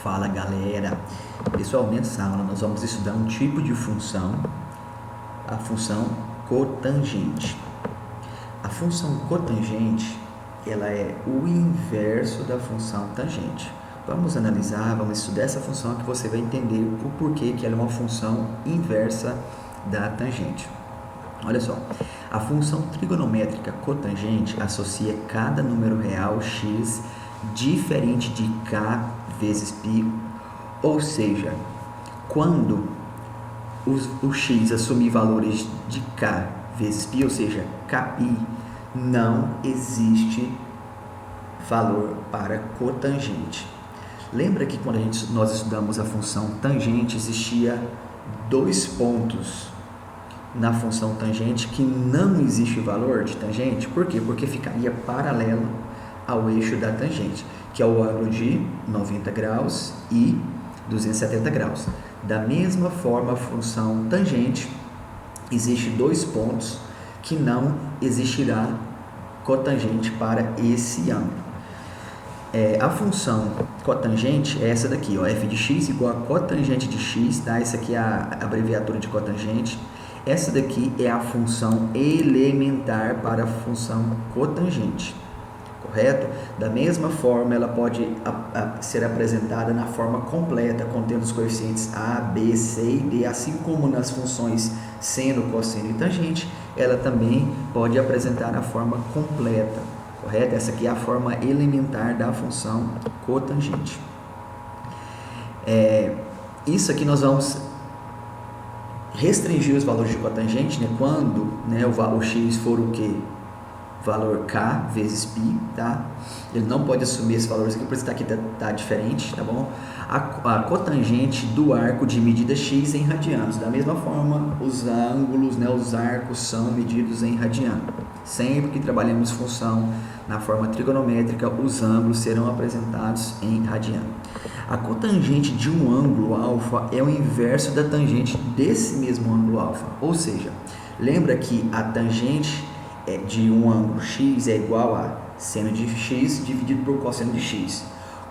Fala galera, pessoal, nessa aula nós vamos estudar um tipo de função, a função cotangente. A função cotangente, ela é o inverso da função tangente. Vamos analisar, vamos estudar essa função que você vai entender o porquê que ela é uma função inversa da tangente. Olha só, a função trigonométrica cotangente associa cada número real x diferente de k vezes π, ou seja, quando o x assumir valores de k vezes π, ou seja, kπ, não existe valor para cotangente. Lembra que quando nós estudamos a função tangente, existia dois pontos na função tangente que não existe valor de tangente. Por quê? Porque ficaria paralelo ao eixo da tangente, que é o ângulo de 90 graus e 270 graus. Da mesma forma, a função tangente, existe dois pontos que não existirá cotangente para esse ângulo. A função cotangente é essa daqui, ó, f de x igual a cotangente de x, tá? Essa aqui é a abreviatura de cotangente. Essa daqui é a função elementar para a função cotangente, correto? Da mesma forma, ela pode ser apresentada na forma completa, contendo os coeficientes a, b, c e d, assim como nas funções seno, cosseno e tangente, ela também pode apresentar a forma completa, correto? Essa aqui é a forma elementar da função cotangente. Isso aqui nós vamos restringir os valores de cotangente, né? Quando, né, o x for o quê? Valor k vezes π, tá? Ele não pode assumir esses valores aqui, por isso aqui tá diferente, tá bom? A cotangente do arco de medida x em radianos. Da mesma forma, os ângulos, né, os arcos são medidos em radiano. Sempre que trabalhamos função na forma trigonométrica, os ângulos serão apresentados em radiano. A cotangente de um ângulo alfa é o inverso da tangente desse mesmo ângulo alfa. Ou seja, lembra que a tangente de um ângulo x é igual a seno de x dividido por cosseno de x.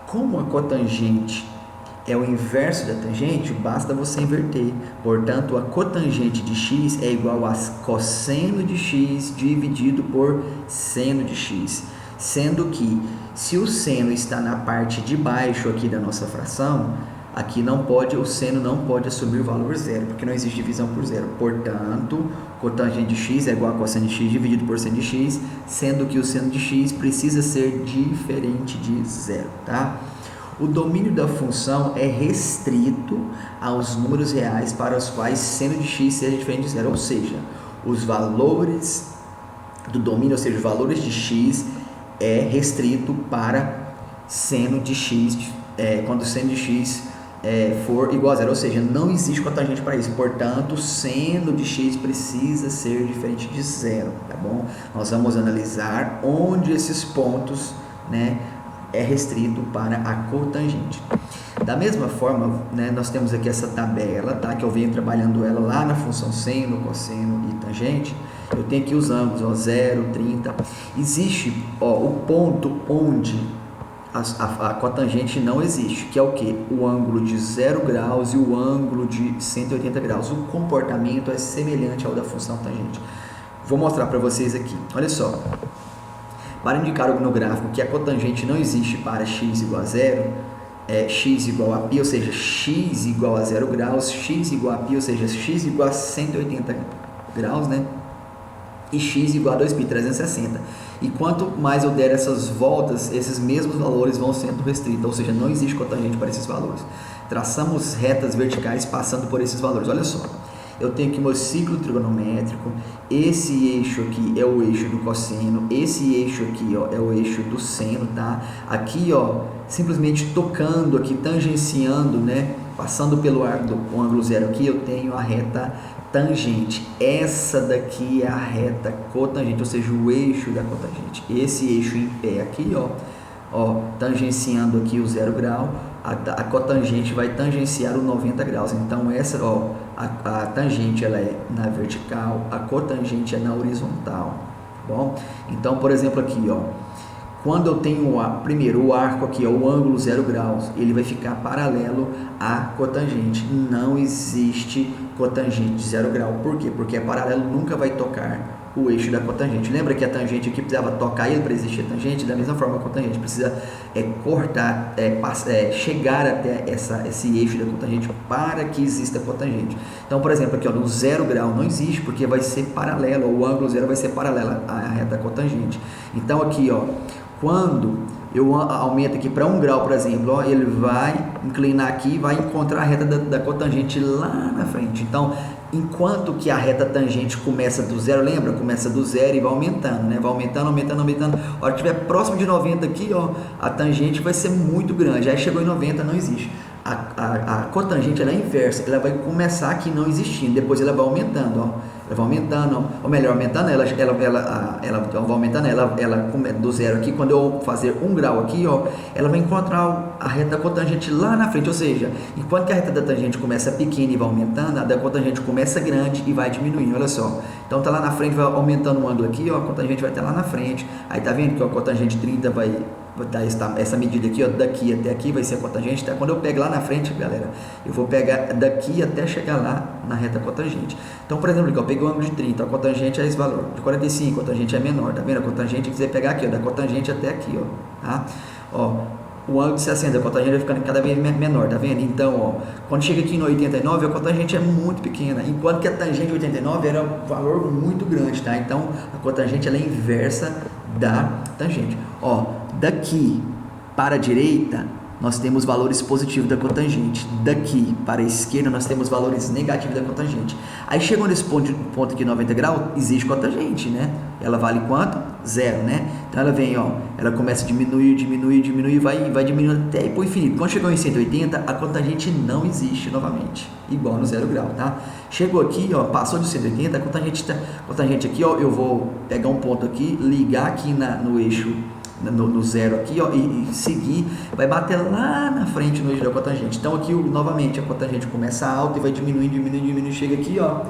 Como a cotangente é o inverso da tangente, basta você inverter. Portanto, a cotangente de x é igual a cosseno de x dividido por seno de x. Sendo que, se o seno está na parte de baixo aqui da nossa fração, aqui o seno não pode assumir o valor zero, porque não existe divisão por zero. Portanto, cotangente de x é igual a cosseno de x dividido por seno de x, sendo que o seno de x precisa ser diferente de zero, tá? O domínio da função é restrito aos números reais para os quais seno de x seja diferente de zero, ou seja, os valores do domínio, ou seja, os valores de x é restrito para seno de x, quando seno de x for igual a zero, ou seja, não existe cotangente para isso. Portanto, seno de x precisa ser diferente de zero, tá bom? Nós vamos analisar onde esses pontos, né, é restrito para a cotangente. Da mesma forma, né, nós temos aqui essa tabela, tá, que eu venho trabalhando ela lá na função seno, cosseno e tangente. Eu tenho aqui os ângulos, ó, 0, 30. Existe, ó, o ponto onde a cotangente não existe, que é o que? O ângulo de 0 graus e o ângulo de 180 graus. O comportamento é semelhante ao da função tangente. Vou mostrar para vocês aqui. Olha só. Para indicar no gráfico que a cotangente não existe para x igual a zero, x igual a π, ou seja, x igual a 0 graus, x igual a π, ou seja, x igual a 180 graus, né? E x igual a 2π, 360. E quanto mais eu der essas voltas, esses mesmos valores vão sendo restritos, ou seja, não existe cotangente para esses valores. Traçamos retas verticais passando por esses valores. Olha só, eu tenho aqui meu ciclo trigonométrico, esse eixo aqui é o eixo do cosseno, esse eixo aqui, ó, é o eixo do seno, tá? Aqui, ó, simplesmente tocando aqui, tangenciando, né, passando pelo ângulo zero aqui, eu tenho a reta tangente. Essa daqui é a reta cotangente, ou seja, o eixo da cotangente. Esse eixo em pé aqui, ó, tangenciando aqui o 0 grau, a cotangente vai tangenciar o 90 graus. Então essa, ó, a tangente ela é na vertical, a cotangente é na horizontal, tá bom? Então, por exemplo, aqui, ó, quando eu tenho primeiro o arco aqui, ó, o ângulo 0 graus, ele vai ficar paralelo à cotangente. Não existe cotangente de 0 grau. Por quê? Porque é paralelo, nunca vai tocar o eixo da cotangente. Lembra que a tangente aqui precisava tocar ele para existir a tangente? Da mesma forma, a cotangente precisa cortar, chegar até esse eixo da cotangente para que exista a cotangente. Então, por exemplo, aqui ó, no 0 grau não existe, porque vai ser paralelo, o ângulo 0 vai ser paralelo à reta cotangente. Então aqui, ó, quando eu aumento aqui para 1 grau, por exemplo, ó, ele vai inclinar aqui e vai encontrar a reta da cotangente lá na frente. Então, enquanto que a reta tangente começa do 0, lembra? Começa do 0 e vai aumentando, né? Vai aumentando, aumentando, aumentando. A hora que estiver próximo de 90 aqui, ó, a tangente vai ser muito grande. Aí chegou em 90, não existe. A cotangente ela é inversa, ela vai começar aqui não existindo, depois ela vai aumentando, ó. Ela vai aumentando, ou melhor, aumentando, ela vai aumentando, ela do 0 aqui, quando eu fazer 1 grau aqui, ó, ela vai encontrar a reta da cotangente lá na frente, ou seja, enquanto que a reta da tangente começa pequena e vai aumentando, a da cotangente começa grande e vai diminuindo, olha só. Então tá lá na frente, vai aumentando o ângulo aqui, ó, a cotangente vai até lá na frente, aí tá vendo que a cotangente 30 vai dar essa medida aqui, ó, daqui até aqui vai ser a cotangente, tá? Quando eu pego lá na frente, galera, eu vou pegar daqui até chegar lá na reta cotangente. Então, por exemplo, eu peguei o ângulo de 30, a cotangente é esse valor, de 45, a cotangente é menor, tá vendo? A cotangente, quiser pegar aqui, ó, da cotangente até aqui, ó, tá? Ó, o ângulo de 60, a cotangente vai ficando cada vez menor, tá vendo? Então, ó, quando chega aqui no 89, a cotangente é muito pequena, enquanto que a tangente 89 era um valor muito grande, tá? Então, a cotangente ela é inversa da tangente. Ó, daqui para a direita, nós temos valores positivos da cotangente. Daqui para a esquerda, nós temos valores negativos da cotangente. Aí chegou nesse ponto aqui, 90 graus, existe cotangente, né? Ela vale quanto? 0, né? Então ela vem, ó, ela começa a diminuir, diminuir, diminuir, vai diminuindo até ir para o infinito. Quando chegou em 180, a cotangente não existe novamente, igual no 0 grau, tá? Chegou aqui, ó, passou de 180, a cotangente aqui, ó, eu vou pegar um ponto aqui, ligar aqui no eixo, no 0 aqui, ó, e seguir, vai bater lá na frente no eixo da cotangente. Então aqui, novamente, a cotangente começa alta e vai diminuindo, diminuindo, diminuindo, chega aqui, ó,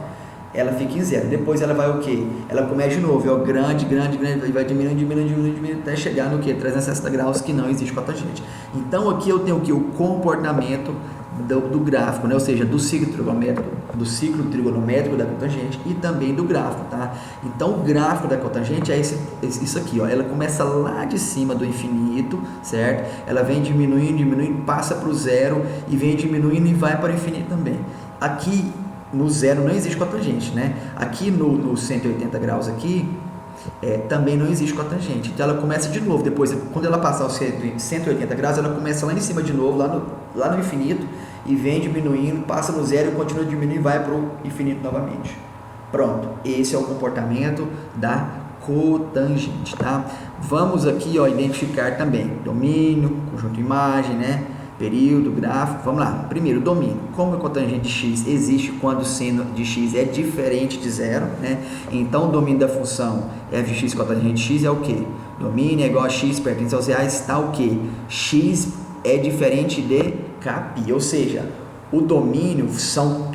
ela fica em 0. Depois ela vai o quê? Ela começa de novo, ó, grande, grande, grande, e vai diminuindo, diminuindo, diminuindo, diminuindo, até chegar no quê? 360 graus, que não existe cotangente. Então aqui eu tenho o quê? O comportamento do gráfico, né? Ou seja, do ciclo trigonométrico da cotangente e também do gráfico, tá? Então o gráfico da cotangente é isso aqui, ó. Ela começa lá de cima do infinito, certo? Ela vem diminuindo, diminuindo, passa para o 0 e vem diminuindo e vai para o infinito também. Aqui no 0 não existe cotangente, né? Aqui no 180 graus aqui, também não existe cotangente. Então ela começa de novo, depois, quando ela passar os 180 graus, ela começa lá em cima de novo, lá no infinito, e vem diminuindo, passa no 0 e continua diminuindo e vai para o infinito novamente. Pronto, esse é o comportamento da cotangente, tá? Vamos aqui, ó, identificar também domínio, conjunto imagem, né? Período, gráfico, vamos lá. Primeiro, domínio. Como a cotangente de x existe quando o seno de x é diferente de 0, né? Então, o domínio da função f de x cotangente de x é o quê? Domínio é igual a x pertence aos reais, está o quê? X é diferente de κ, ou seja, o domínio são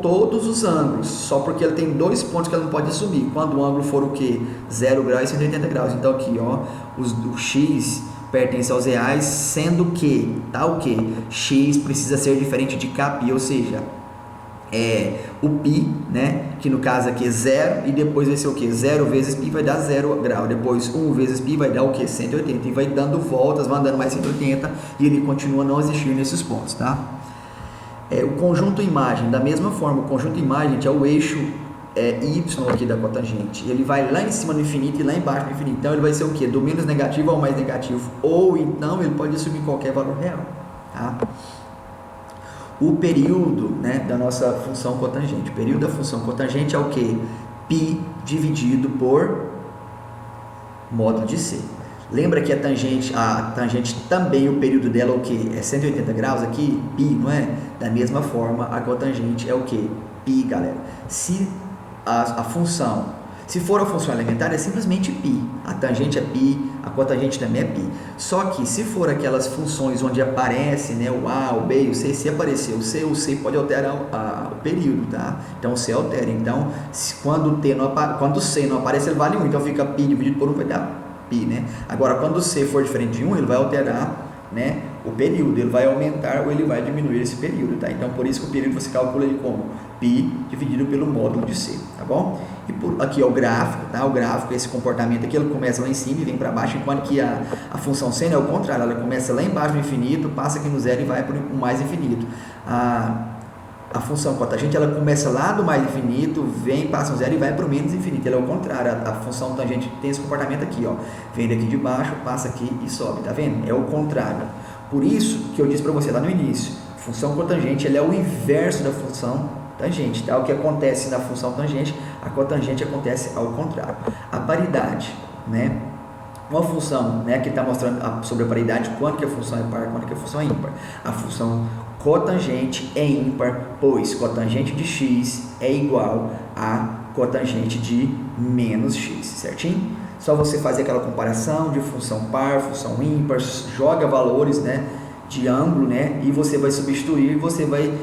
todos os ângulos, só porque ele tem 2 pontos que ela não pode assumir. Quando o ângulo for o quê? 0 graus e 180 graus. Então, aqui, ó, o x pertence aos reais, sendo que, tá o que? X precisa ser diferente de κ, ou seja, o π, né? Que no caso aqui é 0, e depois vai ser o que? 0 vezes π vai dar 0 grau, depois 1 vezes π vai dar o que? 180, e vai dando voltas, vai andando mais 180, e ele continua não existindo nesses pontos, tá? O conjunto imagem, da mesma forma, o conjunto imagem é o eixo y aqui da cotangente, ele vai lá em cima no infinito e lá embaixo no infinito, então ele vai ser o que? Do menos negativo ao mais negativo, ou então ele pode assumir qualquer valor real, tá? O período, né, da nossa função cotangente, o período da função cotangente é o que? π dividido por módulo de c. Lembra que a tangente também, o período dela é o que? É 180 graus aqui, π, não é? Da mesma forma, a cotangente é o que? π, galera. Se for a função elementar, é simplesmente π. A tangente é π, a cotangente também é π. Só que se for aquelas funções onde aparece, né, o a, o b, o c, se aparecer o c pode alterar o período, tá? Então o c altera. Então, quando o c não aparece, ele vale 1. Então fica π dividido por 1 vai dar π, né? Agora, quando C for diferente de 1, ele vai alterar, né, o período, ele vai aumentar ou ele vai diminuir esse período, tá? Então, por isso que o período você calcula ele como π dividido pelo módulo de C, tá bom? E aqui é o gráfico, tá? O gráfico, esse comportamento aqui, ele começa lá em cima e vem para baixo, enquanto que a função seno é o contrário, ela começa lá embaixo no infinito, passa aqui no zero e vai para o mais infinito. A função cotangente, ela começa lá do mais infinito, vem, passa no zero e vai para o menos infinito. Ela é o contrário, a função tangente tem esse comportamento aqui, ó. Vem daqui de baixo, passa aqui e sobe, tá vendo? É o contrário. Por isso que eu disse para você lá no início, função cotangente, ela é o inverso da função tangente, tá? O que acontece na função tangente, a cotangente acontece ao contrário. A paridade, né? Uma função, né, que está mostrando sobre a paridade, quando que a função é par, quando que a função é ímpar. A função cotangente é ímpar, pois cotangente de x é igual a cotangente de menos x, certinho? Só você fazer aquela comparação de função par, função ímpar, joga valores, né, de ângulo, né, e você vai substituir, você vai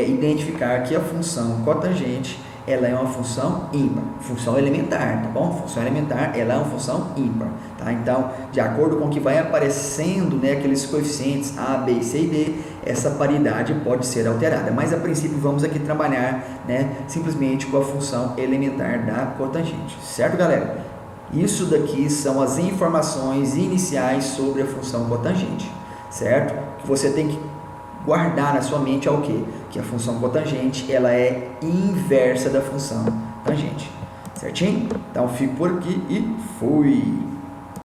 identificar que a função cotangente ela é uma função ímpar, função elementar, tá bom? Função elementar, ela é uma função ímpar, tá? Então, de acordo com o que vai aparecendo, né, aqueles coeficientes A, B, C e D, essa paridade pode ser alterada, mas a princípio vamos aqui trabalhar, né, simplesmente com a função elementar da cotangente, certo, galera? Isso daqui são as informações iniciais sobre a função cotangente, certo? Que você tem que guardar na sua mente é o quê? Que a função cotangente, ela é inversa da função tangente, certinho? Então, fico por aqui e fui!